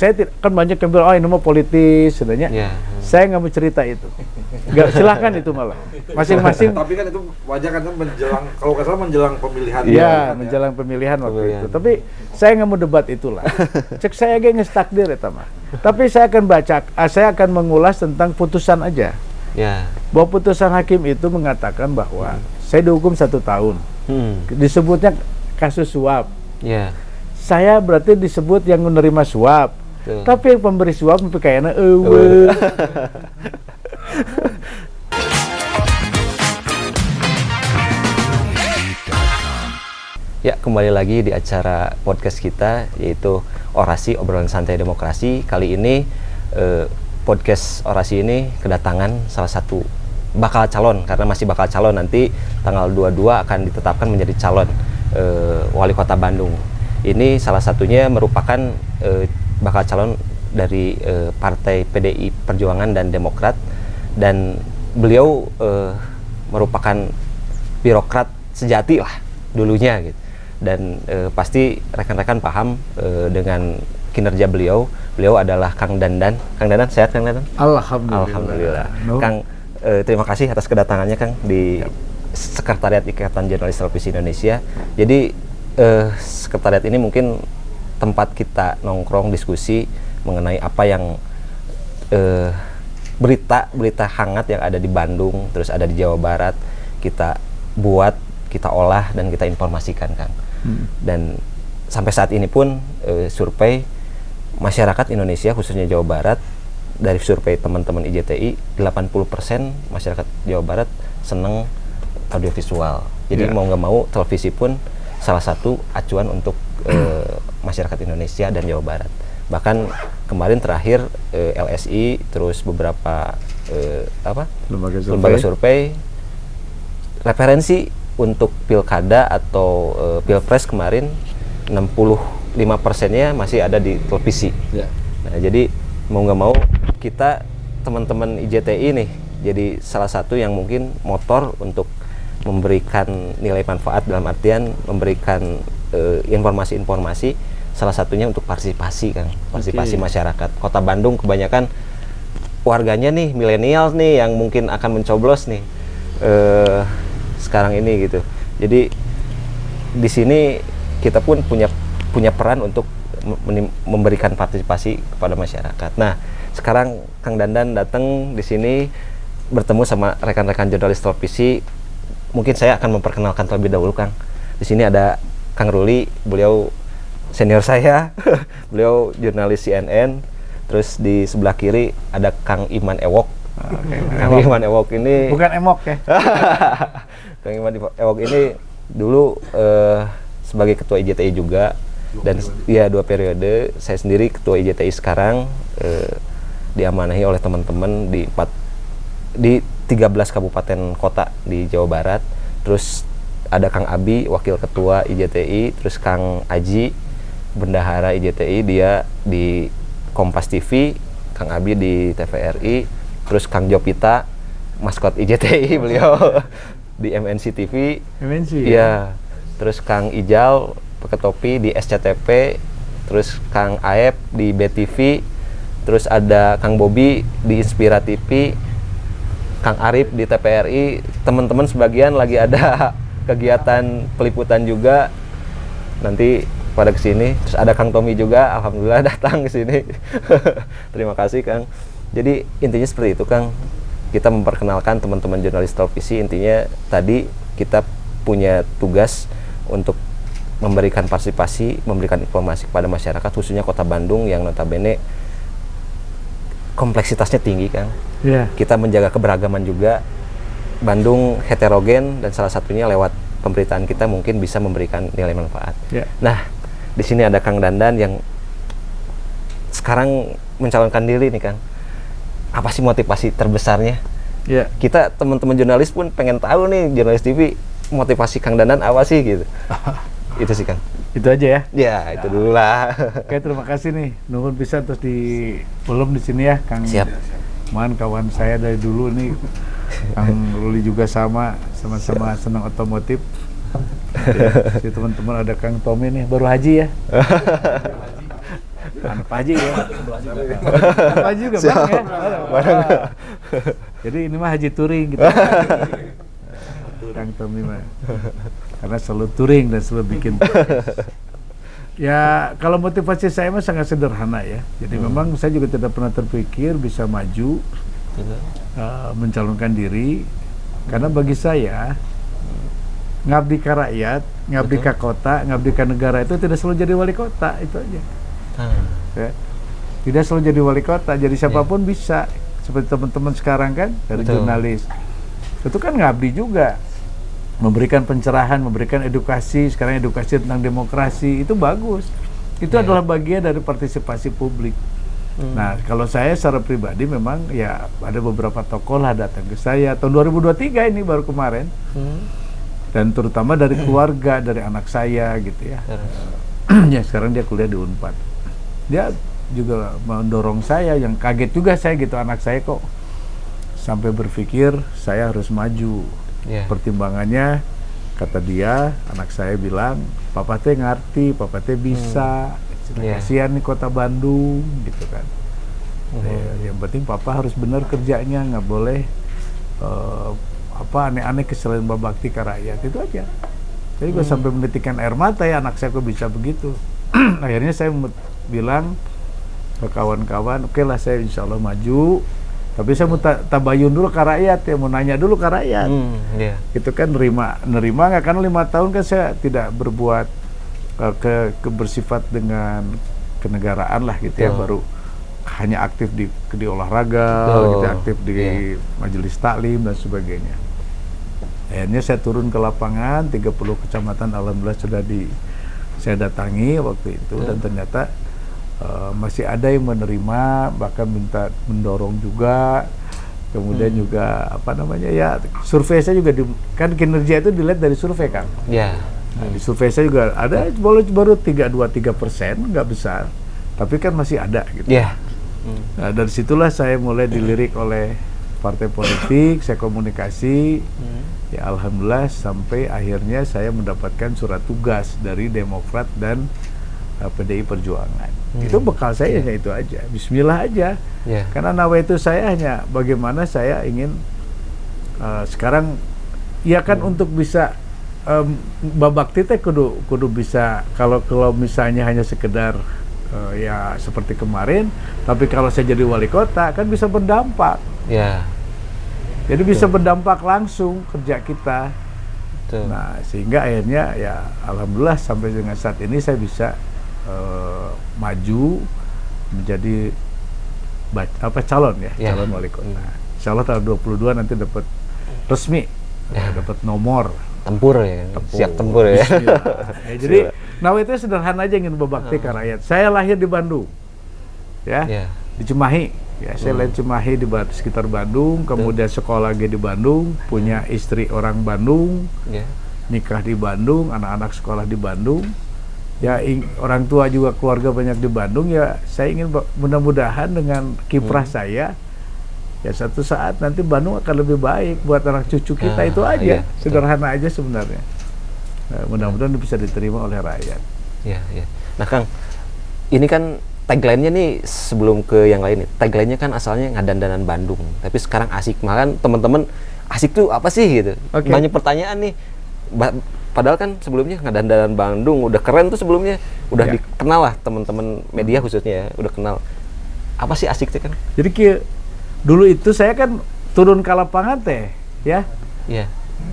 saya kan banyak yang bilang, oh ini mah politis, sebenarnya. Saya nggak mau cerita itu. Nggak, silahkan itu malah. Masing-masing. Tapi kan itu wajar kan menjelang, kalau nggak salah menjelang pemilihan. Iya, menjelang pemilihan waktu itu. Tapi saya nggak mau debat itulah. Cek saya ge geus takdir eta mah. Tapi saya akan saya akan mengulas tentang putusan aja. Ya. Bahwa putusan hakim itu mengatakan bahwa saya dihukum 1 tahun. Disebutnya kasus suap. Ya. Saya berarti disebut yang menerima suap. Tapi yang pemberi suap kayaknya Ya, kembali lagi di acara podcast kita, yaitu Orasi Obrolan Santai Demokrasi. Kali ini podcast Orasi ini kedatangan salah satu bakal calon, karena masih bakal calon, nanti tanggal 22 akan ditetapkan menjadi calon wali kota Bandung. Ini salah satunya merupakan bakal calon dari partai PDI Perjuangan dan Demokrat, dan beliau merupakan birokrat sejati lah dulunya gitu. Dan pasti rekan-rekan paham dengan kinerja beliau. Beliau adalah Kang Dandan. Kang Dandan, sehat Kang Dandan? Alhamdulillah. Kang, terima kasih atas kedatangannya Kang di Sekretariat Ikatan Jurnalis Televisi Indonesia. Jadi sekretariat ini mungkin tempat kita nongkrong diskusi mengenai apa yang berita hangat yang ada di Bandung, terus ada di Jawa Barat, kita buat, kita olah, dan kita informasikan Kang. Dan sampai saat ini pun survei masyarakat Indonesia khususnya Jawa Barat, dari survei teman-teman IJTI, 80% masyarakat Jawa Barat seneng audiovisual. Jadi mau nggak mau televisi pun salah satu acuan untuk masyarakat Indonesia dan Jawa Barat. Bahkan kemarin terakhir LSI, terus beberapa lembaga survei referensi untuk pilkada atau pilpres kemarin 65%-nya masih ada di televisi. Nah, jadi mau nggak mau kita teman-teman IJTI nih jadi salah satu yang mungkin motor untuk memberikan nilai manfaat, dalam artian memberikan informasi-informasi, salah satunya untuk partisipasi Kang, partisipasi masyarakat. Kota Bandung kebanyakan warganya nih milenial nih yang mungkin akan mencoblos nih sekarang ini gitu. Jadi di sini kita pun punya peran untuk memberikan partisipasi kepada masyarakat. Nah, sekarang Kang Dandan datang di sini bertemu sama rekan-rekan jurnalis televisi. Mungkin saya akan memperkenalkan terlebih dahulu Kang. Di sini ada Kang Ruli, beliau senior saya, beliau jurnalis CNN. Terus di sebelah kiri ada Kang Iman Ewok. Kang Iman Ewok ini bukan emok ya. Kang Iman Ewok ini dulu sebagai ketua IJTI juga, dan ya 2 periode. Saya sendiri ketua IJTI sekarang, diamanahi oleh teman-teman di 13 kabupaten kota di Jawa Barat. Terus ada Kang Abi, wakil ketua IJTI, terus Kang Aji, bendahara IJTI, dia di Kompas TV, Kang Abi di TVRI, terus Kang Jopita, maskot IJTI beliau di MNC TV. MNC ya. Terus Kang Ijal, pakai topi, di SCTP, terus Kang Aep di BTV, terus ada Kang Bobi di Inspira TV, Kang Arif di TVRI. Teman-teman sebagian lagi ada kegiatan peliputan juga nanti pada kesini. Terus ada Kang Tommy juga, alhamdulillah datang ke sini. Terima kasih Kang. Jadi intinya seperti itu Kang. Kita memperkenalkan teman-teman jurnalis televisi. Intinya tadi kita punya tugas untuk memberikan partisipasi, memberikan informasi kepada masyarakat, khususnya Kota Bandung yang notabene kompleksitasnya tinggi Kang. Kita menjaga keberagaman juga. Bandung heterogen, dan salah satunya lewat pemberitaan kita mungkin bisa memberikan nilai manfaat. Nah, di sini ada Kang Dandan yang sekarang mencalonkan diri nih Kang. Apa sih motivasi terbesarnya? Kita teman-teman jurnalis pun pengen tahu nih, jurnalis TV, motivasi Kang Dandan apa sih gitu. Itu sih Kang. Itu aja ya? Ya, itu dulu lah. Oke, terima kasih nih. Nuhun bisa terus belum di sini ya Kang. Siap. Man, kawan saya dari dulu nih. Kang Ruli juga sama-sama senang otomotif. Si teman-teman ada Kang Tommy nih, baru haji ya. Anak Pak Haji ya. Pak Haji juga bareng ya. Jadi ini mah Haji touring gitu. Kang Tommy mah. Karena selalu touring dan selalu bikin. Ya kalau motivasi saya mah sangat sederhana ya. Jadi memang saya juga tidak pernah terpikir bisa maju mencalonkan diri. Karena bagi saya ngabdi ka rakyat, ngabdi ka kota, ngabdi ka negara itu tidak selalu jadi wali kota, itu aja. Ya. Tidak selalu jadi wali kota, jadi siapapun bisa. Seperti teman-teman sekarang kan dari jurnalis. Itu kan ngabdi juga. Memberikan pencerahan, memberikan edukasi, sekarang edukasi tentang demokrasi, itu bagus. Itu adalah bagian dari partisipasi publik. Nah, kalau saya secara pribadi memang ya ada beberapa tokoh lah datang ke saya tahun 2023 ini baru kemarin. Dan terutama dari keluarga, dari anak saya gitu ya. Ya sekarang dia kuliah di Unpad. Dia juga mendorong saya, yang kaget juga saya gitu, anak saya kok sampai berpikir saya harus maju. Pertimbangannya kata dia, anak saya bilang, papa teh ngerti, papa teh bisa. Kasihan nih kota Bandung gitu kan. Yang penting papa harus benar kerjanya, nggak boleh aneh-aneh kesalahan berbakti ke rakyat, itu aja. Jadi gue sampai menitikan air mata ya, anak saya kok bisa begitu. Akhirnya saya bilang ke kawan-kawan, oke lah saya insya Allah maju, tapi saya mau tabayun dulu ke rakyat ya, mau nanya dulu ke rakyat. Itu kan nerima nggak, karena 5 tahun kan saya tidak berbuat bersifat dengan kenegaraan lah gitu ya, baru hanya aktif di olahraga, gitu, aktif di majelis taklim dan sebagainya. Akhirnya saya turun ke lapangan, 30 kecamatan alhamdulillah sudah saya datangi waktu itu, dan ternyata masih ada yang menerima, bahkan minta mendorong juga. Kemudian juga ya survei saya juga kan kinerja itu dilihat dari survei kan. Nah, di survei saya juga ada baru 3%, nggak besar, tapi kan masih ada gitu. Nah, dari situlah saya mulai dilirik oleh partai politik, saya komunikasi, ya alhamdulillah sampai akhirnya saya mendapatkan surat tugas dari Demokrat dan PDI Perjuangan. Itu bekal saya hanya itu aja, bismillah aja. Karena nawaitu saya hanya bagaimana saya ingin sekarang, ya kan untuk bisa babakti teh kudu bisa, kalau misalnya hanya sekedar ya seperti kemarin, tapi kalau saya jadi wali kota kan bisa berdampak. Jadi bisa berdampak langsung kerja kita. Nah, sehingga akhirnya ya alhamdulillah sampai dengan saat ini saya bisa maju menjadi calon ya, calon wali kota. Insya Allah tanggal 22 nanti dapat resmi, dapat nomor tempur ya, siap tempur ya. Jadi nawaitu sederhana aja, ingin berbakti ke rakyat. Saya lahir di Bandung, ya, di Cimahi. Ya, saya lahir Cimahi di sekitar Bandung, kemudian sekolah lagi di Bandung, punya istri orang Bandung, nikah di Bandung, anak-anak sekolah di Bandung. Ya, orang tua juga keluarga banyak di Bandung. Ya, saya ingin mudah-mudahan dengan kiprah saya, ya satu saat nanti Bandung akan lebih baik buat anak cucu kita. Itu aja, sederhana aja sebenarnya. Mudah-mudahan bisa diterima oleh rakyat. Nah Kang, ini kan tagline-nya nih, sebelum ke yang lain nih, tagline-nya kan asalnya Ngadandanan Bandung, tapi sekarang asik. Malah teman-teman, asik tuh apa sih gitu? Banyak pertanyaan nih. Padahal kan sebelumnya Ngadandanan Bandung udah keren tuh, sebelumnya udah dikenal lah teman-teman media khususnya ya, udah kenal. Apa sih asik tuh kan? Jadi dulu itu saya kan turun ke lapangan teh, ya.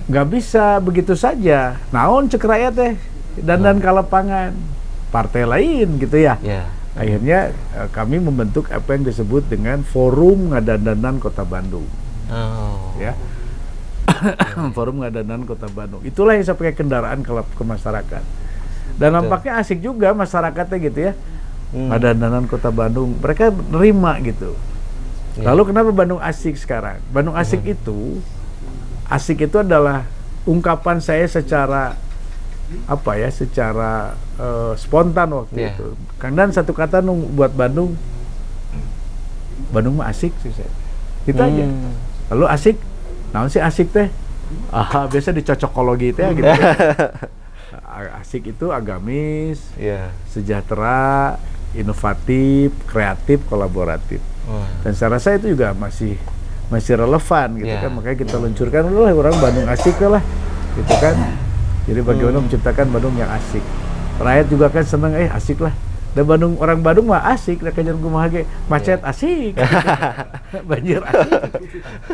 Nggak bisa begitu saja. Naon cek rakyat teh, dandan ke lapangan. Partai lain gitu ya. Akhirnya kami membentuk apa yang disebut dengan Forum Ngadandanan Kota Bandung. Ya. Forum Ngadandanan Kota Bandung. Itulah yang saya pakai kendaraan ke masyarakat. Dan nampaknya asik juga masyarakatnya gitu ya. Ngadandanan Kota Bandung. Mereka nerima gitu. Lalu kenapa Bandung asik sekarang? Bandung asik asik itu adalah ungkapan saya secara secara spontan waktu itu. Kang Dan satu kata buat Bandung mah asik sih saya. Itu aja. Lalu asik, naon sih asik teh? Biasa dicocokologi teh gitu. Asik itu agamis, sejahtera, inovatif, kreatif, kolaboratif. Dan saya rasa itu juga masih relevan gitu kan, makanya kita luncurkan lah orang Bandung asik lah gitu kan. Jadi bagaimana menciptakan Bandung yang asik. Rakyat juga kan seneng, asik lah. Dan orang Bandung mah asik, da kajian kumaha ge, macet asik. Banjir asik.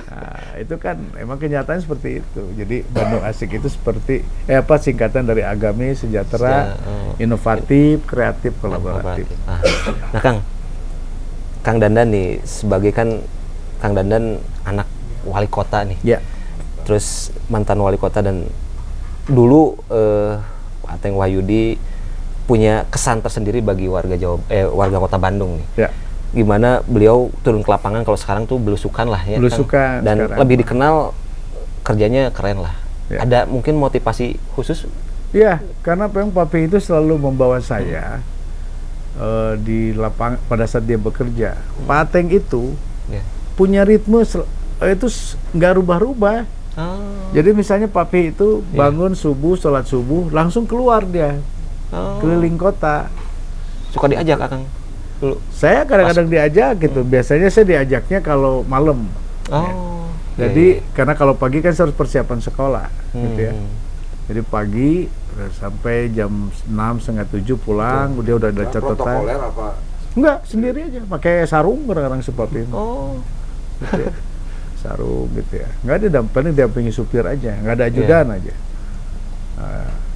Nah, itu kan emang kenyataan seperti itu. Jadi Bandung asik itu seperti singkatan dari agamis, sejahtera, inovatif, kreatif, kolaboratif. Nah, Kang Dandan nih sebagai Kang Dandan anak wali kota nih. Ya. Terus mantan wali kota dan dulu Pak Ateng Wahyudi punya kesan tersendiri bagi warga kota Bandung nih. Ya. Gimana beliau turun ke lapangan, kalau sekarang tuh belusukan lah ya. Belusukan dan sekarang. Lebih dikenal kerjanya keren lah. Ya. Ada mungkin motivasi khusus? Iya, karena memang Papi itu selalu membawa saya di lapangan pada saat dia bekerja. Pak Ateng itu punya ritme itu nggak rubah-rubah. Jadi misalnya Papi itu bangun subuh, sholat subuh, langsung keluar dia keliling kota. Suka diajak Akang dulu? Saya kadang-kadang diajak gitu. Biasanya saya diajaknya kalau malam. Jadi karena kalau pagi kan saya harus persiapan sekolah gitu ya. Jadi pagi sampai jam 6, setengah 7 pulang, dia udah ada catatan. Protokoler apa? Enggak, sendiri aja, pakai sarung kadang-kadang si Papi. Gitu ya. Sarung gitu ya. Enggak ada paling didampingi supir aja, enggak ada ajudan aja.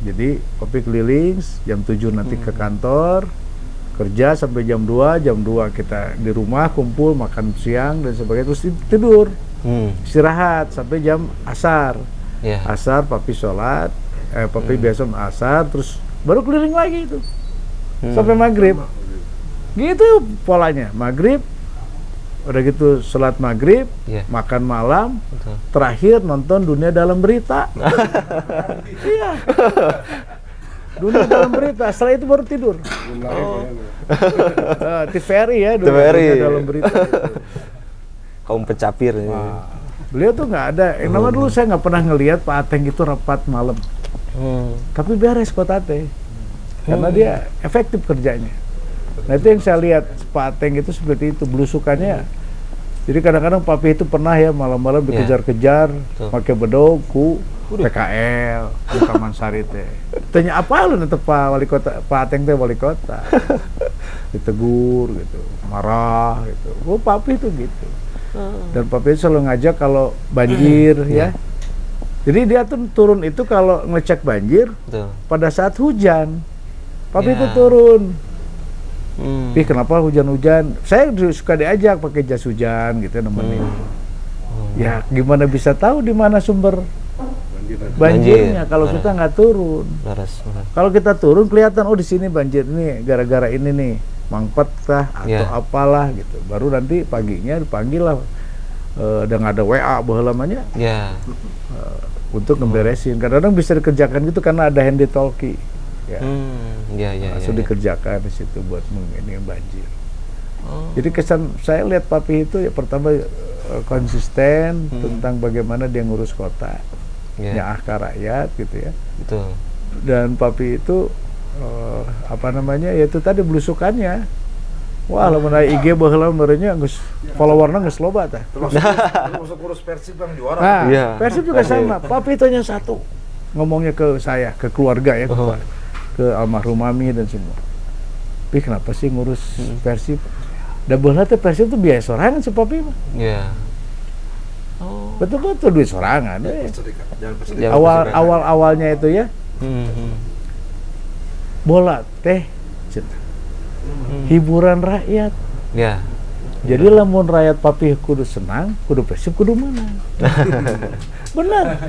Jadi Papi keliling jam 7 nanti ke kantor, kerja sampai jam 2 kita di rumah kumpul makan siang dan sebagainya, terus tidur. Istirahat sampai jam asar. Asar Papi sholat, Papi biasa asar, terus baru keliling lagi itu sampai maghrib. Gitu polanya, maghrib udah gitu sholat maghrib, makan malam, terakhir nonton Dunia Dalam Berita. Iya, Dunia Dalam Berita. Setelah itu baru tidur. TVRI ya, Dunia Dalam Berita. Kaum pencapir. Beliau tuh nggak ada. Yang nama dulu saya nggak pernah ngelihat Pak Ateng itu rapat malam. Tapi beres kota teh, karena dia efektif kerjanya. Nah itu yang saya lihat Pak Ateng itu seperti itu belusukannya. Jadi kadang-kadang Papi itu pernah ya malam-malam dikejar-kejar pakai bedog ku PKL di Taman Sari teh. Tanya apa lu nanti Pak Wali Kota, Pak Ateng teh wali kota. Ditegur gitu, marah gitu. Papi itu gitu. Dan Papi itu selalu ngajak kalau banjir ya. Jadi dia tuh turun itu kalau ngecek banjir pada saat hujan. Papi itu turun. Tapi kenapa hujan-hujan? Saya suka diajak pakai jas hujan gitu nemenin. Ya gimana bisa tahu di mana sumber banjirnya kalau kita nggak turun. Kalau kita turun kelihatan di sini banjir nih gara-gara ini nih mangpet kah atau apalah gitu. Baru nanti paginya dipanggil lah dan ada WA baheula namanya. Untuk ngeberesin. Kadang-kadang bisa dikerjakan gitu karena ada handy talkie. Langsung dikerjakan di situ buat ini banjir. Jadi kesan saya lihat Papi itu ya pertama konsisten tentang bagaimana dia ngurus kota, nyaah ka rakyat gitu ya. Dan Papi itu ya itu tadi belusukannya. Wah, lamun aya IG baheula merenya geus followerna geus loba tah. Termasuk urus Persib yang juara. Nah, Persib juga sama. Papi itu hanya satu. Ngomongnya ke saya, ke keluarga ya, ke almarhum Mami dan semua. Tapi kenapa sih ngurus Persib? Dabeulna teh Persib tuh biaya sorangan si Papi mah. Betul-betul duit sorangan. Awal-awalnya itu ya. Bola teh hiburan rakyat. Jadi lamun rakyat Papi kudu senang, kudu Persib kudu menang. Benar.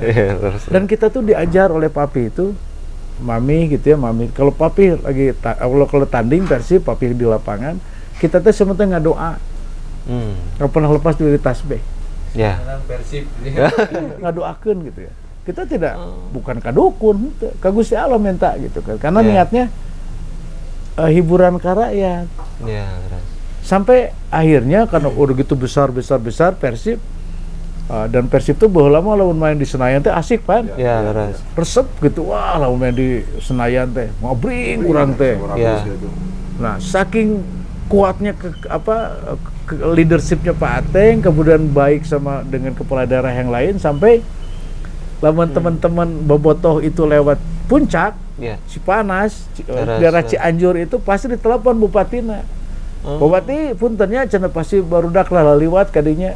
Dan kita tuh diajar oleh Papi itu, Mami gitu ya, Mami. Kalau Papi lagi kalau tanding Persib, Papi di lapangan, kita tuh sementara ngadoa. Nggak pernah lepas dari tasbih. Persib. Ngadoakeun gitu ya. Kita tidak bukan kadukun, ka Gusti Allah minta gitu kan. Karena niatnya hiburan ka rakyat. Sampai akhirnya karena udah gitu besar Persib dan Persib tuh baheula mah lamun main di Senayan teh asik pan. Resep gitu. Wah, lamun main di Senayan teh ngobring urang teh. Nah, saking kuatnya leadershipnya Pak Ateng, kemudian baik sama dengan kepala daerah yang lain, sampai lamun teman-teman bobotoh itu lewat puncak, Cipanas, daerah Cianjur itu pasti ditelepon bupatina. Bupati puntennya cenah pasti barudak lah liwat kadinya.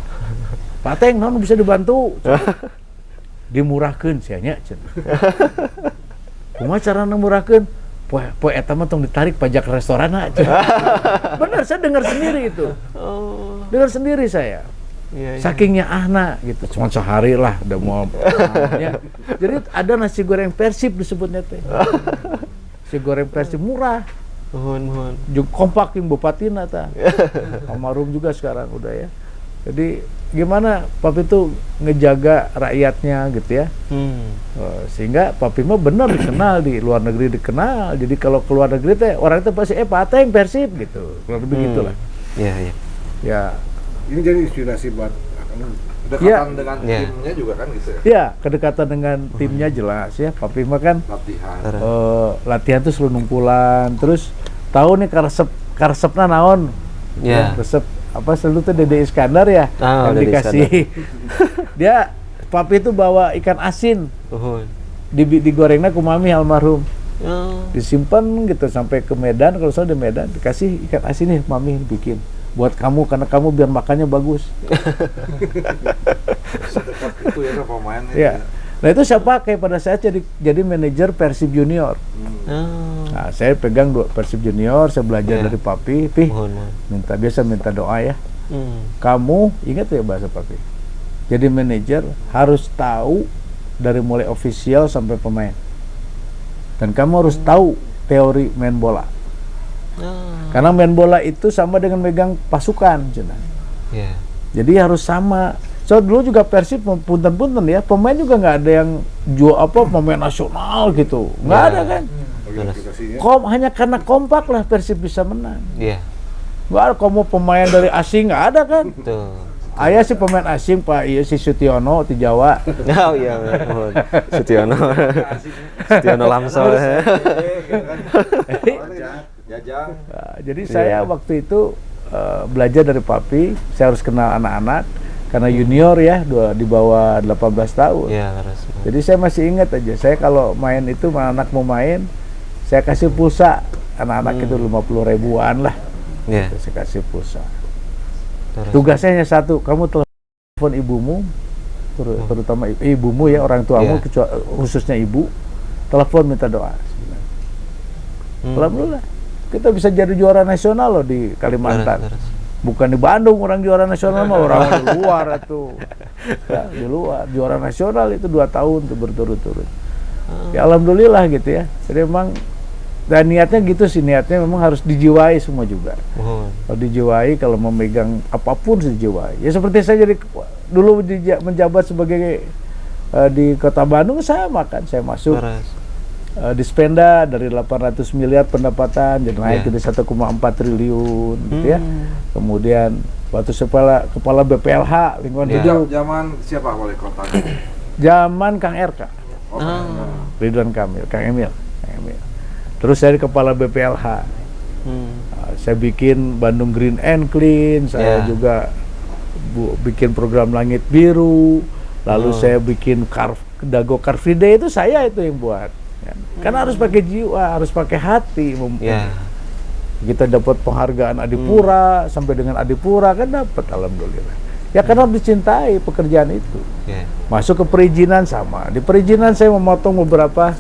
Pak Ateng naon bisa dibantu? Dimurahkeun sia nya cenah. Kumaha carana murahkeun? Poe eta mah tong ditarik pajak restoranna. Benar, saya dengar sendiri itu. Dengar sendiri saya. Sakingnya ahna gitu. Cuma sehari lah udah mau. Ya. Jadi ada nasi goreng Persib disebutnya teh. Nasi goreng Persib murah. Mohon. Juga kompak yang bupatina ta. Almarhum juga sekarang udah ya. Jadi gimana Papi itu ngejaga rakyatnya gitu ya. Sehingga Papi mah benar dikenal di luar negeri dikenal. Jadi kalau keluar negeri teh orang itu pasti Pak Ateng Persib gitu. Kurang lebih gitulah. Iya. Ya. Ini jadi inspirasi buat kedekatan dengan timnya juga kan gitu ya. Iya, kedekatan dengan timnya jelas ya. Papi mah kan latihan tuh selalu nungkulan. Terus tahu nih karesepna naon? Resep apa selalu tuh Dede Iskandar ya yang dikasih. Dia Papi itu bawa ikan asin. Digorengnya ku mami almarhum. Disimpan gitu sampai ke Medan, kalau salah di Medan dikasih ikan asin nih mami bikin buat kamu karena kamu biar makannya bagus. Sedekat itu ya sama pemain. Ya. Nah itu saya pakai pada saat jadi manajer Persib Junior. Nah saya pegang Persib Junior, saya belajar dari Papi. Minta doa ya. Kamu ingat ya bahasa Papi. Jadi manajer harus tahu dari mulai ofisial sampai pemain. Dan kamu harus tahu teori main bola. Karena main bola itu sama dengan megang pasukan, jadi harus sama. So dulu juga Persib punten-punten ya, pemain juga nggak ada yang jual pemain nasional gitu, nggak ada kan. Hanya karena kompak lah Persib bisa menang. Nggak ada kamu pemain dari asing nggak ada kan. Ayah sih pemain asing Pak, si Sutiono di Jawa. Oh iya, Sutiono Lamso. Jadi saya waktu itu belajar dari Papi, saya harus kenal anak-anak karena junior ya, di bawah 18 tahun. Jadi saya masih ingat aja, saya kalau main itu anak mau main, saya kasih pulsa anak-anak itu 50 ribuan lah. Saya kasih pulsa. Tugasnya hanya satu, kamu telepon ibumu, terutama ibumu ya, orang tuamu, khususnya ibu, telepon minta doa. Alhamdulillah, kita bisa jadi juara nasional loh di Kalimantan. Bukan di Bandung orang juara nasional mah, orang di luar itu. Ya, di luar juara nasional itu 2 tahun tuh berturut-turut. Ya alhamdulillah gitu ya. Jadi memang dan niatnya gitu sih, niatnya memang harus dijiwai semua juga. Kalau dijiwai, kalau memegang apapun dijiwai. Ya seperti saya jadi dulu menjabat sebagai di Kota Bandung sama kan, saya masuk Dispenda dari 800 miliar pendapatan jadi naik jadi 1,4 triliun gitu ya. Kemudian waktu kepala BPLH lingkungan hidup. Zaman siapa wali kota? Zaman Kang RK. Ridwan Kamil, Kang Emil. Terus saya kepala BPLH. Saya bikin Bandung Green and Clean, saya juga bikin program Langit Biru, lalu saya bikin Dago Car Free Day itu saya itu yang buat. Karena harus pakai jiwa, harus pakai hati. Kita dapat penghargaan Adipura, sampai dengan Adipura kan dapat, alhamdulillah. Ya karena dicintai pekerjaan itu. Masuk ke perizinan sama. Di perizinan saya memotong beberapa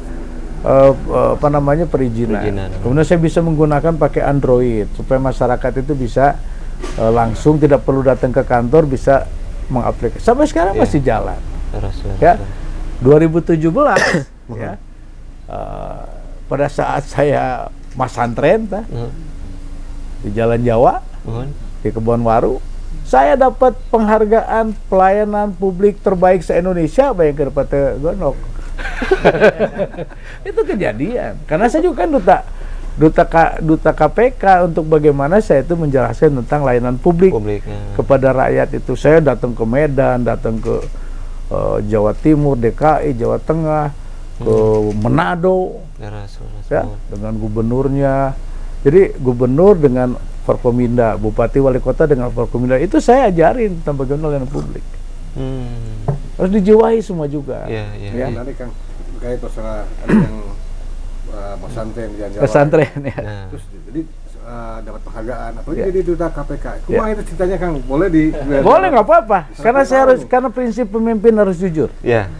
perizinan. Kemudian saya bisa menggunakan pakai Android supaya masyarakat itu bisa langsung tidak perlu datang ke kantor, bisa mengaplikasi. Sampai sekarang masih jalan. Ya, 2017 ya. Pada saat saya masantren di Jalan Jawa, di Kebon Waru, saya dapat penghargaan pelayanan publik terbaik se-Indonesia, bayangkan pada Gonok. Itu kejadian karena saya juga kan duta KPK untuk bagaimana saya itu menjelaskan tentang layanan publik kepada rakyat itu. Saya datang ke Medan, datang ke Jawa Timur, DKI, Jawa Tengah, ke Manado, ya, dengan gubernurnya, Jadi gubernur dengan Forkominda, bupati wali kota dengan Forkominda, itu saya ajarin tentang bagaimana layanan publik. Harus dijiwai semua juga. Iya. Ya. Nanti Kang kayak terserah ada yang pesantren di Jawa. Pesantren ya. Nah, Terus jadi dapat penghargaan apalagi Ya. jadi duta KPK. Ya. Kumaha itu ceritanya Kang? Boleh di Boleh, nggak apa-apa. Karena prinsip pemimpin harus jujur. ya.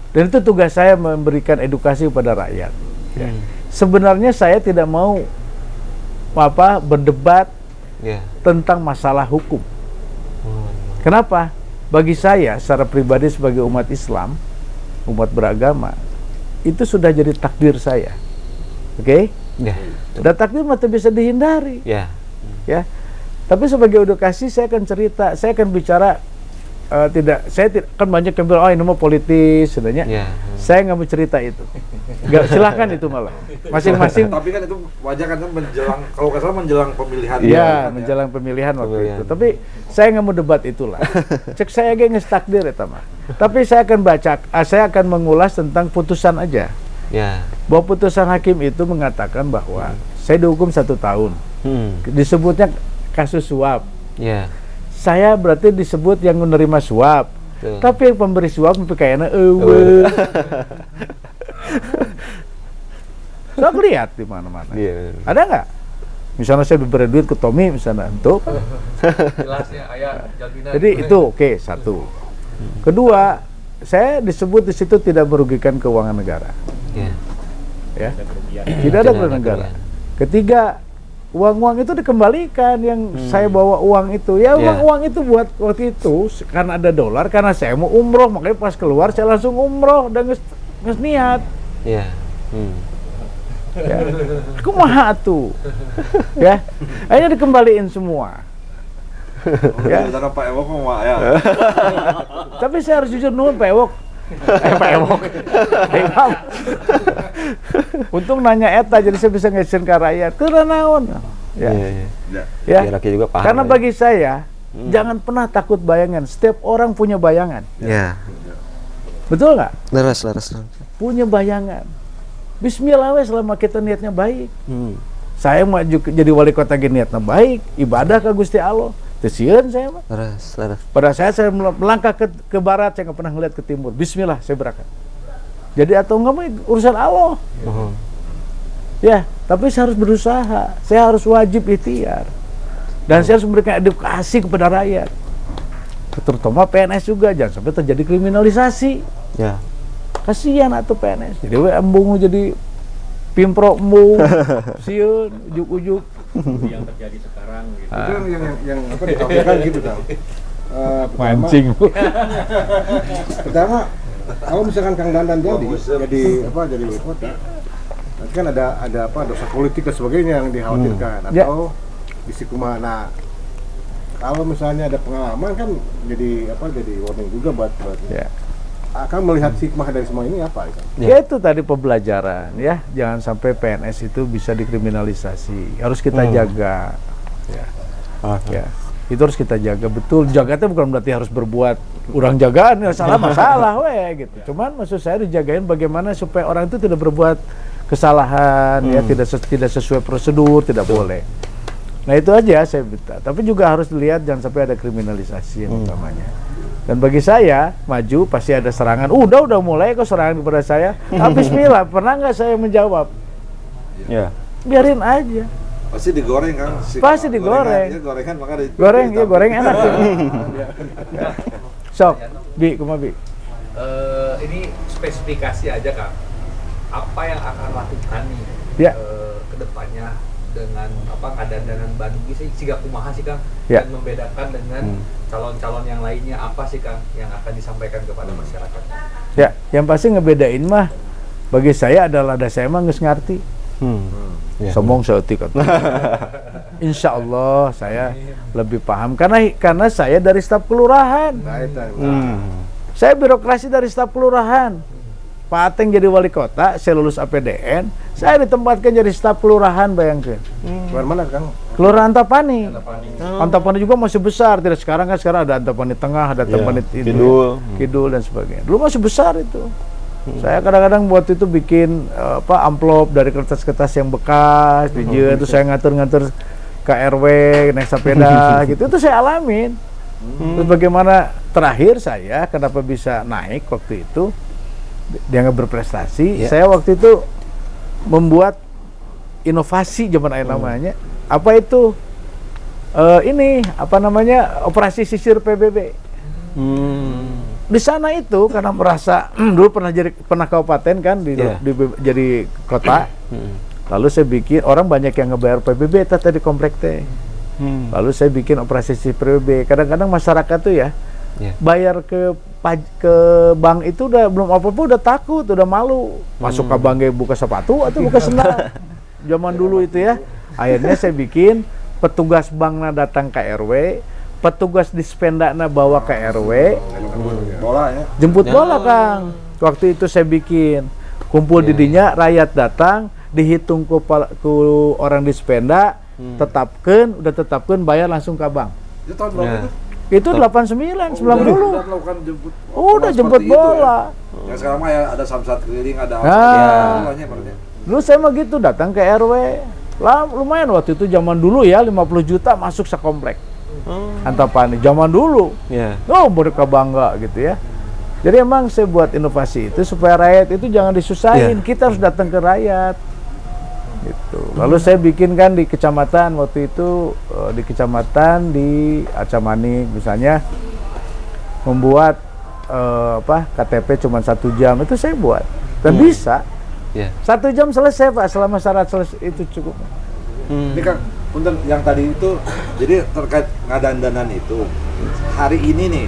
Dan itu tugas saya memberikan edukasi kepada rakyat. Ya. Sebenarnya saya tidak mau berdebat Ya. tentang masalah hukum. Kenapa? Bagi saya secara pribadi sebagai umat Islam, umat beragama, itu sudah jadi takdir saya. Oke? Ya. Dan takdir mah tidak bisa dihindari. Ya. Ya. Tapi sebagai edukasi saya akan cerita, saya akan bicara kan banyak yang bilang, oh ini mah politis sebenarnya. Ya. Saya nggak mau cerita itu. Nggak, silahkan itu malah. Masing-masing. Tapi kan itu wajar kan menjelang kalau nggak salah menjelang pemilihan. Iya, menjelang pemilihan waktu itu. Tapi saya nggak mau debat itulah. Cek saya ge geus takdir eta mah. Tapi saya akan saya akan mengulas tentang putusan aja. Ya. Bahwa putusan hakim itu mengatakan bahwa saya dihukum 1 tahun. Disebutnya kasus suap. Ya. Saya berarti disebut yang menerima suap. Betul. Tapi yang pemberi suap kayaknya eueuh. Sok lihat di mana-mana. Iya. Ada nggak? Misalnya saya diberi duit ke Tommy misalnya, untuk. Jelasnya ayah jaminan. Jadi itu oke, satu. Kedua, saya disebut di situ tidak merugikan keuangan negara. Ya. Ya. Tidak ada kerugian negara. Ketiga, uang-uang itu dikembalikan yang saya bawa uang itu. Ya uang-uang itu buat waktu itu karena ada dolar, karena saya mau umroh, makanya pas keluar saya langsung umroh dan nges niat. Ya. Ya. Kumaha tuh. Ya. Akhirnya dikembaliin semua. Ya. Pak Ewok mah ya. Tapi saya harus jujur nuhun Pak Ewok. Pak Ewok. Imam. Untung nanya eta jadi saya bisa ngesin ke rakyat. Keur naon? Ya. Ya. Biar rakyat juga paham. Karena ya. bagi saya jangan pernah takut bayangan. Setiap orang punya bayangan. Ya. Betul nggak? Leres. Punya bayangan. Bismillah we selama kita niatnya baik. Saya mau jadi wali kota gini niatnya baik, ibadah ke Gusti Allah. Tesieun saya mah. Leres. Pada saya melangkah ke barat, saya nggak pernah ngeliat ke timur. Bismillah, saya berangkat. Jadi atau nggak mau urusan Allah. Ya, tapi saya harus berusaha. Saya harus wajib ikhtiar. Dan saya harus memberikan edukasi kepada rakyat. Terutama PNS juga, jangan sampai terjadi kriminalisasi. Ya. Kasihan atuh PNS. Jadi we embung jadi pimpro embung, sieun ujuk-ujuk. Yang terjadi sekarang gitu. Itu kan yang apa ditampilkan gitu kan. Mancing. Pertama, kalau misalkan Kang Dandan jadi wali kota, nanti kan ada dosa politik dan sebagainya yang dikhawatirkan atau bisi kumaha. Nah, kalau misalnya ada pengalaman kan jadi warning juga buat Ya. akan melihat hikmah dari semua ini apa itu? Ya itu tadi pembelajaran ya, jangan sampai PNS itu bisa dikriminalisasi. Harus kita jaga. Ya. Ya. Itu harus kita jaga betul. Jaganya bukan berarti harus berbuat urang jagaan ya salah masalah gitu. Cuman maksud saya dijagain bagaimana supaya orang itu tidak berbuat kesalahan ya, tidak sesuai prosedur, tidak boleh. Nah itu aja saya minta. Tapi juga harus dilihat jangan sampai ada kriminalisasi yang utamanya. Dan bagi saya maju pasti ada serangan. Udah mulai kok serangan kepada saya. Bismillah, pernah nggak saya menjawab? Ya. Biarin aja. Pasti digoreng kan? Pasti digoreng. Gorengan maka Goreng enak. Sok, Bi, kumaha Bi? Ini spesifikasi aja Kang. Apa yang akan lakukan nih Ya. ke depannya dengan ngadandanan Bandung sih siga kumaha sih Kang? Ya. Dan membedakan dengan calon-calon yang lainnya apa sih Kang yang akan disampaikan kepada masyarakat? Ya, yang pasti ngebedain mah bagi saya adalah saya mah geus ngarti. Ya. Sombong seeutik atuh. Insya Allah saya lebih paham karena saya dari staf kelurahan. Saya birokrasi dari staf kelurahan. Pak Ateng jadi wali kota, saya lulus APDN, saya ditempatkan jadi staf kelurahan, bayangkan. Keluar mana Kang? Kelurahan Antapani. Antapani juga masih besar, tidak sekarang ada Antapani Tengah, ada Antapani Kidul dan sebagainya. Dulu masih besar itu. Saya kadang-kadang buat itu bikin amplop dari kertas-kertas yang bekas, itu saya ngatur-ngatur ke RW, naik sepeda gitu. Itu saya alamin. Terus bagaimana terakhir saya kenapa bisa naik waktu itu, dianggap berprestasi. Saya waktu itu membuat inovasi zaman akhir namanya. Apa itu? Operasi sisir PBB. Di sana itu karena merasa dulu pernah kabupaten kan jadi kota. Lalu saya bikin orang banyak yang ngebayar PBB tadi komplek teh. Lalu saya bikin operasi sisir PBB. Kadang-kadang masyarakat tuh bayar ke bank itu udah belum apa-apa udah takut, udah malu. Masuk ke bank buka sepatu atau buka sendal. Zaman dulu itu ya. Akhirnya saya bikin petugas banknya datang ke RW, petugas dispendakna bawa ke RW, bola ya. jemput bola Kang. Waktu itu saya bikin kumpul di dinya, rakyat datang, dihitung ku orang dispenda, udah tetapkan bayar langsung ke bank. Itu tahun berapa itu? Itu 89, 90. Udah melakukan jemput. Udah jemput bola. Yang sekarang mah ya ada samsat keliling, ada bolanya berarti. Dulu saya mah gitu datang ke RW. Lah lumayan waktu itu zaman dulu ya 50 juta masuk sekomplek. Antapani zaman dulu. Mereka bangga gitu ya. Jadi emang saya buat inovasi itu supaya rakyat itu jangan disusahin. Kita harus datang ke rakyat. Gitu. Lalu saya bikin kan di kecamatan waktu itu di kecamatan di Acamani misalnya membuat KTP cuma 1 jam itu saya buat dan bisa. 1 jam selesai Pak, selama syarat selesai itu cukup. Ini Kang, punten yang tadi itu, jadi terkait ngadandanan itu, hari ini nih,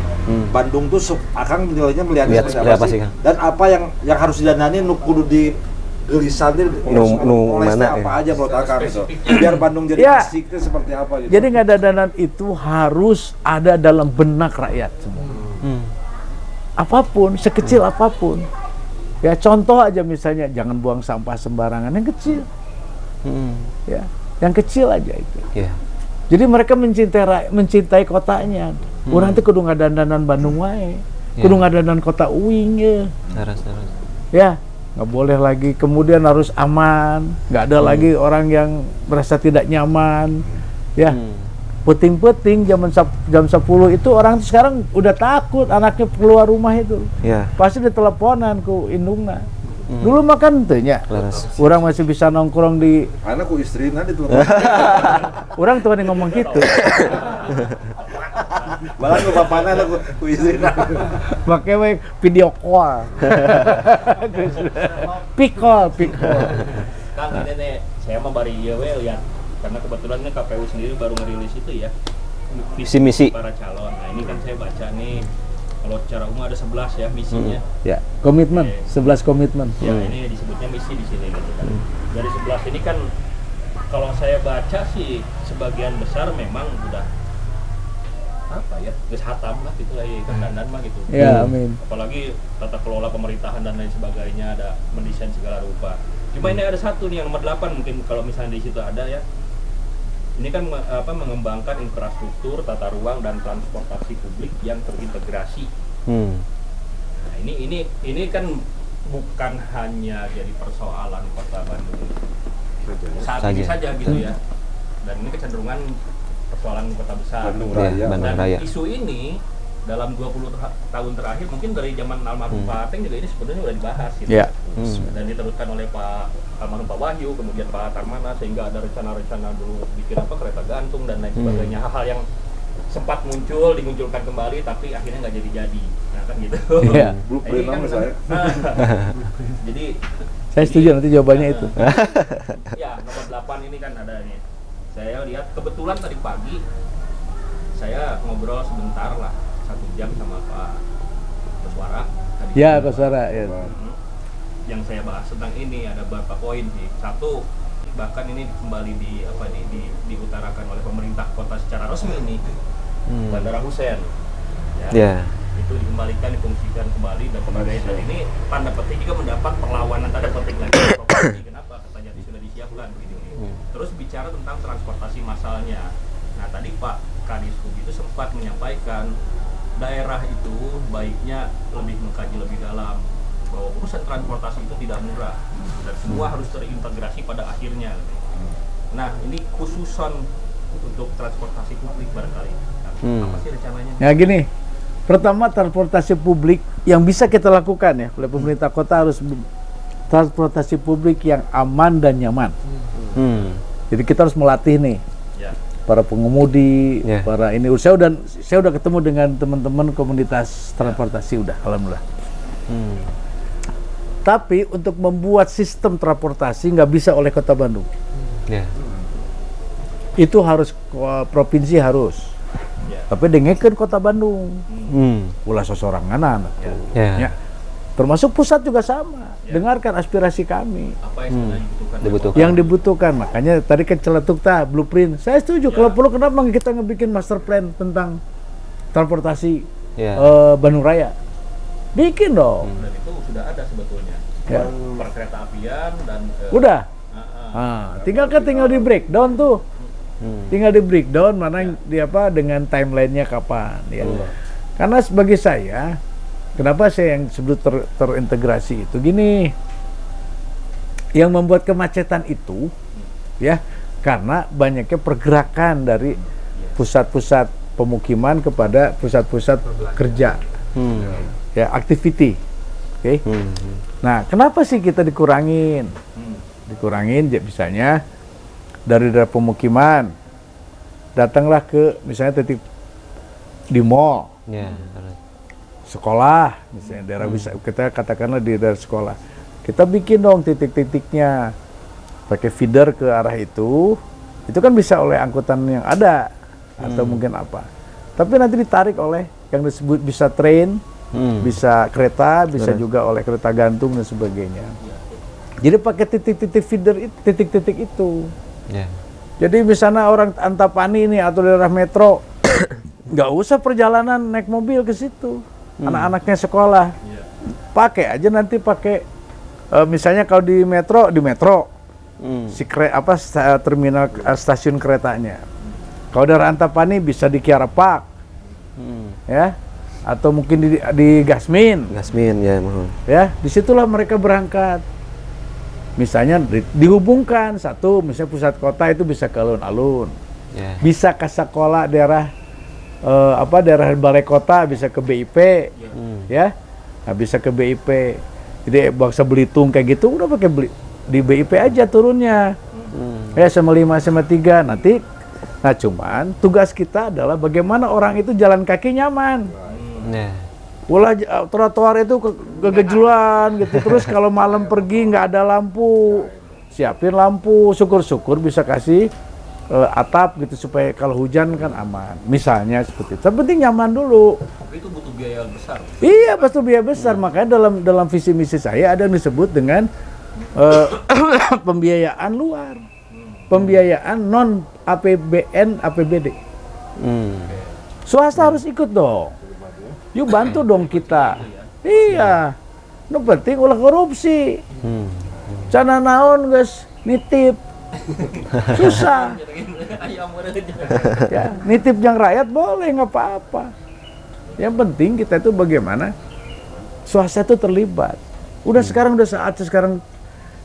Bandung tuh Akang nilainya melihatnya seperti apa sih? Dan apa yang harus didandani kudu di gelisan oleh apa aja menurut Akang itu, biar Bandung jadi fisiknya seperti apa gitu. Jadi ngadandanan itu harus ada dalam benak rakyat semua. Apapun, sekecil apapun. Ya contoh aja misalnya jangan buang sampah sembarangan yang kecil, ya yang kecil aja itu. Jadi mereka mencintai kotanya. Orang nanti kudu ngadandanan Bandung wae, kudu ngadandanan kota uing ya. Ya nggak boleh lagi kemudian harus aman, nggak ada lagi orang yang merasa tidak nyaman. Ya puting-puting jam 10 itu orang sekarang udah takut anaknya keluar rumah itu. Pasti diteleponan ku indungna. Dulu makan tuh nya. Orang masih bisa nongkrong di anakku istrina ditelepon. Orang tuh yang ngomong gitu. Balas ku bapana anakku istrina. Pakai video call. Pikol. Kang ini nih saya mah bari ieu we lihat karena kebetulan KPU sendiri baru ngerilis itu ya visi misi para calon. Nah ini kan saya baca nih kalau secara umum ada 11 ya misinya. Komitmen, 11 komitmen. Ya ini disebutnya misi di sini gitu kan. Dari 11 ini kan kalau saya baca sih sebagian besar memang udah apa ya geus hatam lah gitu lah kandan mah gitu. Amin. Apalagi tata kelola pemerintahan dan lain sebagainya ada mendesain segala rupa. Cuma ini ada satu nih yang nomor 8 mungkin kalau misalnya di situ ada ya. Ini kan mengembangkan infrastruktur, tata ruang dan transportasi publik yang terintegrasi. Nah, ini kan bukan hanya jadi persoalan Kota Bandung saat ini saja gitu ya. Dan ini kecenderungan persoalan kota besar. Bandung Dan Raya. isu ini dalam 20 tahun terakhir mungkin dari zaman almarhum Pak Ateng juga ini sebenarnya sudah dibahas gitu. Dan diteruskan oleh Pak almarhum Pak Wahyu, kemudian Pak Tarmana sehingga ada rencana-rencana dulu bikin kereta gantung dan lain sebagainya, hal-hal yang sempat dimunculkan kembali tapi akhirnya nggak jadi. Nah kan gitu. Blueprint nama saya. Jadi saya setuju nanti jawabannya itu. Ya, nomor 8 ini kan ada nih. Saya lihat kebetulan tadi pagi saya ngobrol sebentar lah 1 jam sama Pak Koswara. Koswara ya. Yang saya bahas tentang ini ada beberapa poin sih. Satu, bahkan ini kembali diutarakan oleh pemerintah kota secara resmi ini. Bandara Hussein. Itu dikembalikan, difungsikan kembali dan sebagainya. Dan ini tanda petik juga mendapat perlawanan tanda petik lagi. Kenapa? Katanya sudah disiapkan begini. Terus bicara tentang transportasi massalnya. Nah tadi Pak Kadishub itu sempat menyampaikan daerah itu baiknya lebih mengkaji lebih dalam bahwa urusan transportasi itu tidak murah dan semua harus terintegrasi pada akhirnya. Nah, ini khususan untuk transportasi publik barangkali. Apa sih rencananya? Ya gini, pertama transportasi publik yang bisa kita lakukan ya oleh pemerintah kota harus transportasi publik yang aman dan nyaman. Jadi kita harus melatih nih Ya. para pengemudi, Ya. para ini. Saya udah ketemu dengan teman-teman komunitas transportasi udah, alhamdulillah. Tapi untuk membuat sistem transportasi nggak bisa oleh Kota Bandung. Ya. Itu harus provinsi harus. Ya. Tapi dengekeun Kota Bandung. Hmm. Ulah sosoranganan. Ya. Ya. Termasuk pusat juga sama. Dengarkan aspirasi kami. Apa yang sebenarnya dibutuhkan? Dibutuhkan. Yang dibutuhkan, makanya tadi kan celetuk blueprint. Saya setuju. Kalau perlu kenapa kita ngebikin master plan tentang transportasi Ya. Bandung Raya? Bikin dong. Dan itu sudah ada sebetulnya. Ya. Perkereta apian dan Udah. Tinggal di breakdown tuh. Tinggal di breakdown mana yang di apa dengan timelinenya kapan ya. Karena bagi saya, kenapa saya yang sebut terintegrasi itu gini, yang membuat kemacetan itu ya karena banyaknya pergerakan dari pusat-pusat pemukiman kepada pusat-pusat kerja ya, activity. Oke. Nah, kenapa sih kita dikurangin misalnya dari daerah pemukiman datanglah ke misalnya titik di mall, Ya. sekolah misalnya daerah bisa kita katakanlah di daerah sekolah, kita bikin dong titik-titiknya pakai feeder ke arah itu kan bisa oleh angkutan yang ada atau mungkin apa, tapi nanti ditarik oleh yang disebut bisa train, bisa kereta, bisa juga oleh kereta gantung dan sebagainya. Jadi pakai titik-titik feeder titik-titik itu. Ya. Jadi misalnya orang Antapani ini atau daerah metro nggak usah perjalanan naik mobil ke situ, anak-anaknya sekolah pakai aja nanti pakai misalnya kalau di metro si terminal stasiun keretanya. Kalau daerah Antapani bisa di Kiara Park ya, atau mungkin di Gasmin Ya, mohon. ya, disitulah mereka berangkat. Misalnya dihubungkan satu, misalnya pusat kota itu bisa ke alun-alun, Ya. bisa ke sekolah daerah daerah balai kota bisa ke BIP, ya, nah, bisa ke BIP. Jadi bangsa Belitung kayak gitu udah pakai di BIP aja turunnya, ya sama 5 sama 3 nanti. Nah cuman tugas kita adalah bagaimana orang itu jalan kaki nyaman. Ya. Ulah trotoar itu kegejulan gitu. Terus kalau malam pergi nggak ada lampu, siapin lampu. Syukur-syukur bisa kasih atap gitu supaya kalau hujan kan aman. Misalnya seperti itu. Yang penting nyaman dulu. Tapi itu butuh biaya besar. Iya, pasti biaya besar. Makanya dalam visi misi saya ada yang disebut dengan pembiayaan luar, pembiayaan non APBN APBD. Swasta harus ikut dong. Yuk bantu dong kita. Iya. Nu penting ulah korupsi. Cana naon guys, nitip. Susah. Ya, nitip yang rakyat boleh nggak apa-apa. Yang penting kita itu bagaimana swasta itu terlibat. Udah sekarang udah saatnya sekarang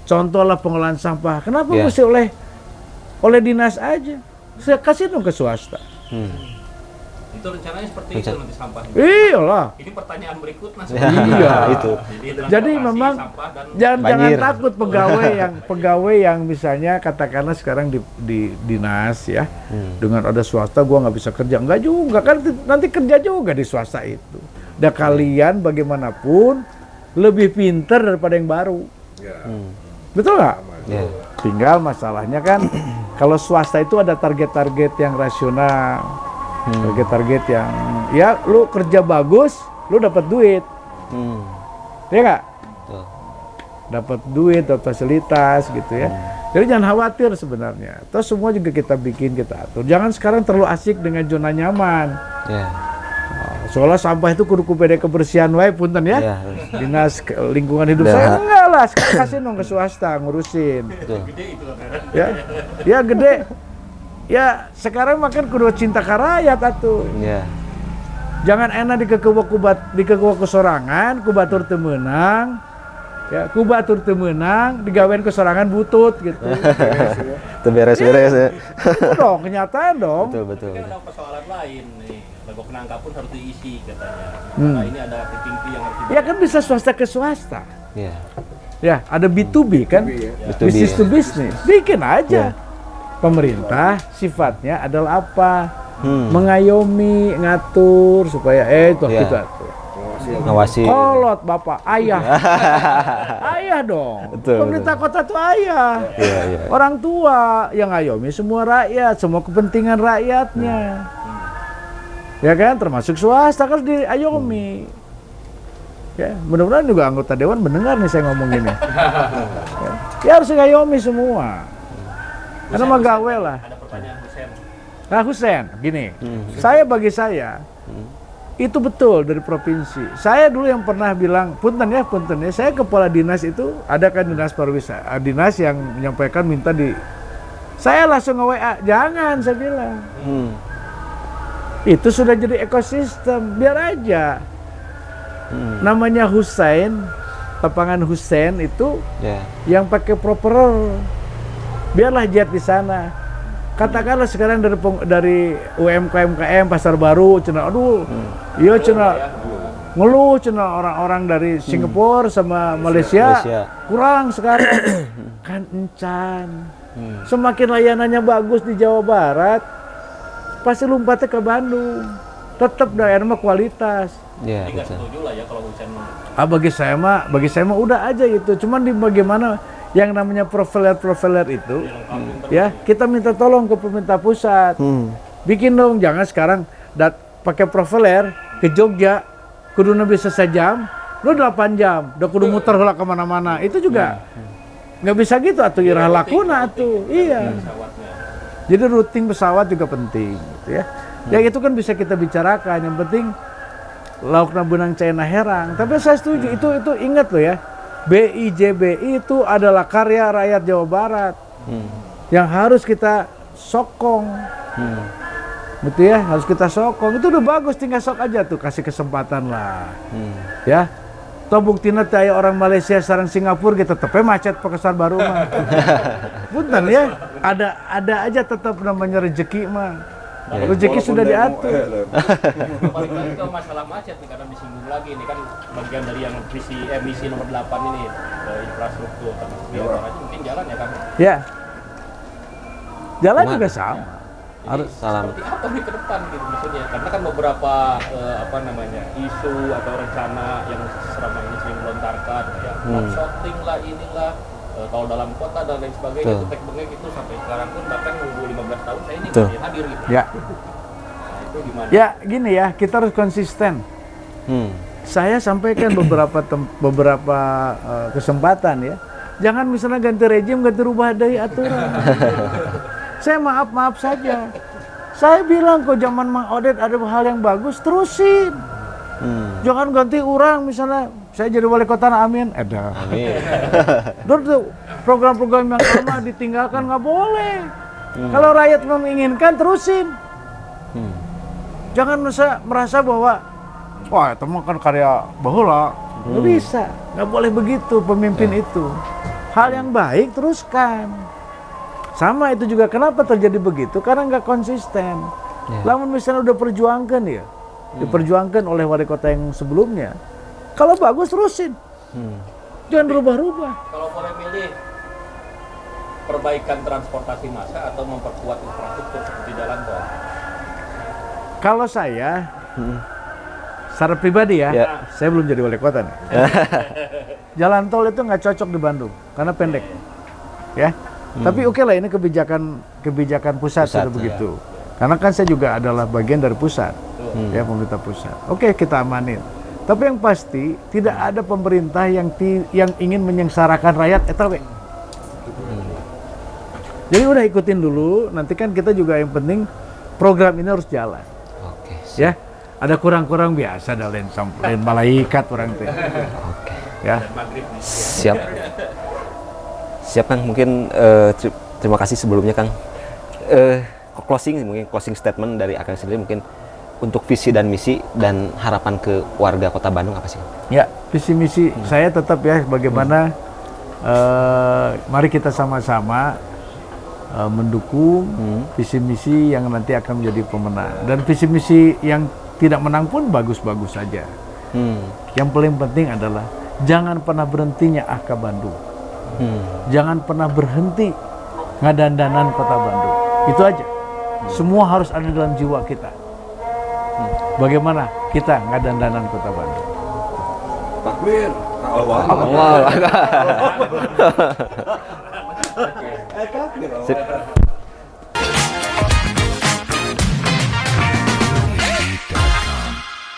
contohlah pengolahan sampah. Kenapa mesti oleh dinas aja? Saya kasih dong ke swasta. Itu rencananya seperti itu nanti sampahnya. Iyalah. Ini pertanyaan berikutnya. Iya. Itu. Jadi memang jangan takut pegawai yang misalnya katakanlah sekarang di dinas ya, dengan ada swasta gua nggak bisa kerja, enggak juga kan nanti kerja juga di swasta itu. Dan kalian bagaimanapun lebih pinter daripada yang baru, betul nggak? Tinggal masalahnya kan kalau swasta itu ada target-target yang rasional, target-target yang ya lu kerja bagus, lu dapat duit. Ya nggak? Dapat duit, dapat fasilitas gitu ya. Jadi jangan khawatir sebenarnya. Terus semua juga kita bikin, kita atur. Jangan sekarang terlalu asik dengan zona nyaman. Soalnya sampah itu kudu pede kebersihan wae punten ya. Dinas lingkungan hidup saya enggak lah, kasih dong ke swasta ngurusin. Ya. Ya gede. Ya sekarang makan kudu cinta ka rakyat atuh. Jangan enak dikekewa ku sorangan, ku batur teu meunang, Ya, ku batur teu meunang digawean ke sorangan butut gitu. Itu beres-beres ya. Itu dong kenyataan dong. Betul, betul. Tapi ada persoalan lain nih, legok nangka pun harus diisi katanya. Hmm. Nah ini ada tipping fee yang harus Ya kan bisa swasta ke swasta. Iya. Ya, ada B2B kan? B2B, ya. B2B, Bisnis ya. to bisnis. Bikin aja. Ya. Pemerintah sifatnya adalah apa? Hmm. Mengayomi, ngatur supaya itu Ya. gitu atur. Ngawasi. Kolot Bapak, ayah. Ayah dong. Betul, Pemerintah kota tuh ayah. Iya, iya. Orang tua yang ngayomi semua rakyat, semua kepentingan rakyatnya. Ya kan, termasuk swasta kan diayomi. Ya, mudah-mudahan juga anggota dewan mendengar nih saya ngomong ini. Ya harus ngayomi semua. Karena mah gawe lah. ada pertanyaan Husen. Nah Husen, gini, saya bagi saya itu betul dari provinsi. Saya dulu yang pernah bilang, punten ya, saya kepala dinas itu ada kan dinas pariwisata, dinas yang menyampaikan minta saya langsung nge-WA, jangan saya bilang. Itu sudah jadi ekosistem, biar aja. Namanya Husein, lapangan Husein itu Ya. yang pakai proper, biarlah jet di sana. Katakanlah sekarang dari UMKM pasar baru, cina, aduh, iya cina, ngeluh cina orang-orang dari Singapura sama Malaysia, kurang sekarang, kan encan. Semakin layanannya bagus di Jawa Barat, pasti lompatnya ke Bandung. Tetap daerah mah kualitas. Iya, Jadi nggak betul. setuju lah ya kalau Husen Bagi saya mah udah aja gitu. Cuman di bagaimana yang namanya profiler itu, ya kita minta tolong ke pemerintah pusat, bikin dong, jangan sekarang pakai profiler ke Jogja, kuduna bisa sejam, lu 8 jam, udah kudu muter heula kemana-mana, itu juga nggak bisa gitu, atau irah lakuna tuh, iya. pesawatnya. Jadi routing pesawat juga penting, gitu ya. Ya itu kan bisa kita bicarakan, yang penting laukna benang caina herang. Tapi saya setuju, itu ingat loh ya. BIJBI itu adalah karya rakyat Jawa Barat yang harus kita sokong, betul ya, harus kita sokong. Itu udah bagus, tinggal sok aja tuh, kasih kesempatan lah, ya. Toh buktinya kayak orang Malaysia sareng Singapura gitu, tetepnya macet Pasar Baru mah. Punten ya, ada aja tetap namanya rezeki mah. Rezeki sudah diatur. Balik lagi ke masalah macet nih, karena disinggung lagi ini kan bagian dari yang misi nomor 8 ini, infrastruktur termasuk di antaranya mungkin jalan ya kan. Ya, jalan Cuman- juga sama. Jadi Harus salam. seperti apa nih ke depan gitu maksudnya, karena kan beberapa isu atau rencana yang selama ini sering melontarkan kayak shooting lah, inilah kalau dalam kota dan lain sebagainya, Betul. itu tek bengek itu sampai sekarang pun bahkan nunggu 15 tahun saya ini Betul. nggak hadir gitu. Ya, Nah, itu gimana? ya gini ya, kita harus konsisten. Saya sampaikan beberapa kesempatan ya. Jangan misalnya ganti rejim, ganti rubah dari aturan. Saya maaf saja. Saya bilang kok zaman Mang Odet ada hal yang bagus, terusin. Jangan ganti orang, misalnya saya jadi wali kota, amin. Ada. Dulu program-program yang lama ditinggalkan nggak boleh. Kalau rakyat menginginkan, terusin. Jangan merasa bahwa wah itu mah kan karya baheula. Nggak bisa, nggak boleh begitu pemimpin itu. Hal yang baik teruskan. Sama itu juga kenapa terjadi begitu? Karena nggak konsisten. Lamun misalnya udah perjuangkan ya, diperjuangkan oleh wali kota yang sebelumnya. Kalau bagus terusin, jangan rubah-rubah. Kalau boleh milih, perbaikan transportasi massa atau memperkuat infrastruktur seperti jalan tol? Kalau saya, secara pribadi ya, saya belum jadi wali kota nih. Jalan tol itu nggak cocok di Bandung karena pendek, ya. Tapi oke lah, ini kebijakan pusat sudah begitu. Karena kan saya juga adalah bagian dari pusat, ya pemerintah pusat. Oke, kita amanin. Tapi yang pasti tidak ada pemerintah yang ingin menyengsarakan rakyat etawe. Jadi udah ikutin dulu. Nanti kan kita juga yang penting program ini harus jalan. Oke. Ya, ada kurang-kurang biasa, ada lain malaikat orang itu. Oke. Ya. Siap. Siap Kang, mungkin terima kasih sebelumnya Kang. Closing statement dari Akang sendiri mungkin untuk visi dan misi dan harapan ke warga Kota Bandung apa sih? Ya, visi misi saya tetap ya bagaimana mari kita sama-sama mendukung visi misi yang nanti akan menjadi pemenang, dan visi misi yang tidak menang pun bagus-bagus saja. Yang paling penting adalah jangan pernah berhentinya Aka Bandung. Jangan pernah berhenti ngadandanan Kota Bandung. Itu aja. Semua harus ada dalam jiwa kita. Bagaimana kita ngadandanan Kota Bandung. Takbir. Allah. Takbir. Sip.